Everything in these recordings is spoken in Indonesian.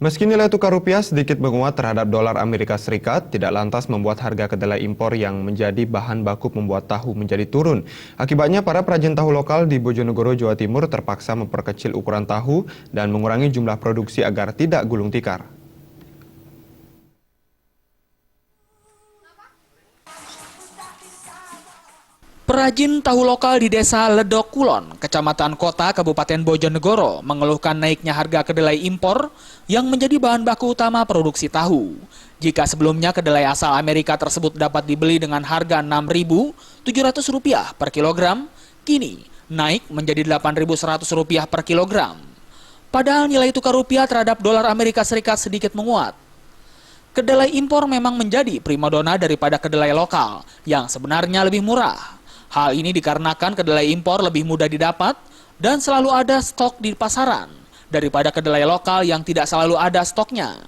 Meski nilai tukar rupiah sedikit menguat terhadap dolar Amerika Serikat, tidak lantas membuat harga kedelai impor yang menjadi bahan baku membuat tahu menjadi turun. Akibatnya, para perajin tahu lokal di Bojonegoro, Jawa Timur terpaksa memperkecil ukuran tahu dan mengurangi jumlah produksi agar tidak gulung tikar. Perajin tahu lokal di Desa Ledok Kulon, Kecamatan Kota, Kabupaten Bojonegoro, mengeluhkan naiknya harga kedelai impor yang menjadi bahan baku utama produksi tahu. Jika sebelumnya kedelai asal Amerika tersebut dapat dibeli dengan harga Rp6.700 per kilogram, kini naik menjadi Rp8.100 per kilogram. Padahal nilai tukar rupiah terhadap dolar Amerika Serikat sedikit menguat. Kedelai impor memang menjadi primadona daripada kedelai lokal yang sebenarnya lebih murah. Hal ini dikarenakan kedelai impor lebih mudah didapat dan selalu ada stok di pasaran daripada kedelai lokal yang tidak selalu ada stoknya.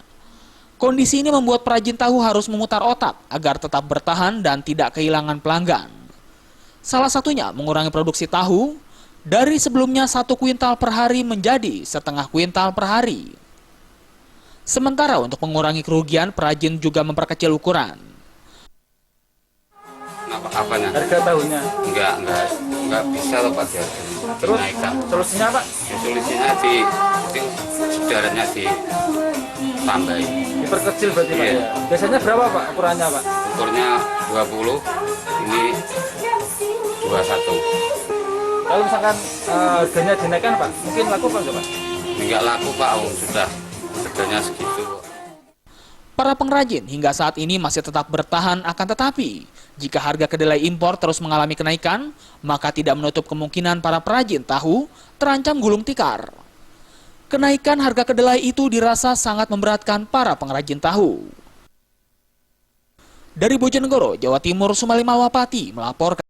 Kondisi ini membuat perajin tahu harus memutar otak agar tetap bertahan dan tidak kehilangan pelanggan. Salah satunya mengurangi produksi tahu dari sebelumnya 1 kuintal per hari menjadi setengah kuintal per hari. Sementara untuk mengurangi kerugian, perajin juga memperkecil ukuran. Apanya? Harga tahunya? Enggak bisa loh Pak, Terus dinaikkan. solusinya Pak? Solusinya sedaranya ditambahin. Diperkecil berarti Pak? Iya. Ya? Biasanya berapa Pak ukurannya Pak? Ukurnya 20, ini 21. Kalau misalkan harganya dinaikkan Pak, mungkin laku Pak nggak Pak? Enggak laku Pak, sudah harganya segitu. Para pengrajin hingga saat ini masih tetap bertahan, akan tetapi jika harga kedelai impor terus mengalami kenaikan, maka tidak menutup kemungkinan para perajin tahu terancam gulung tikar. Kenaikan harga kedelai itu dirasa sangat memberatkan para pengrajin tahu. Dari Bojonegoro, Jawa Timur, Sumali Malwapati melaporkan.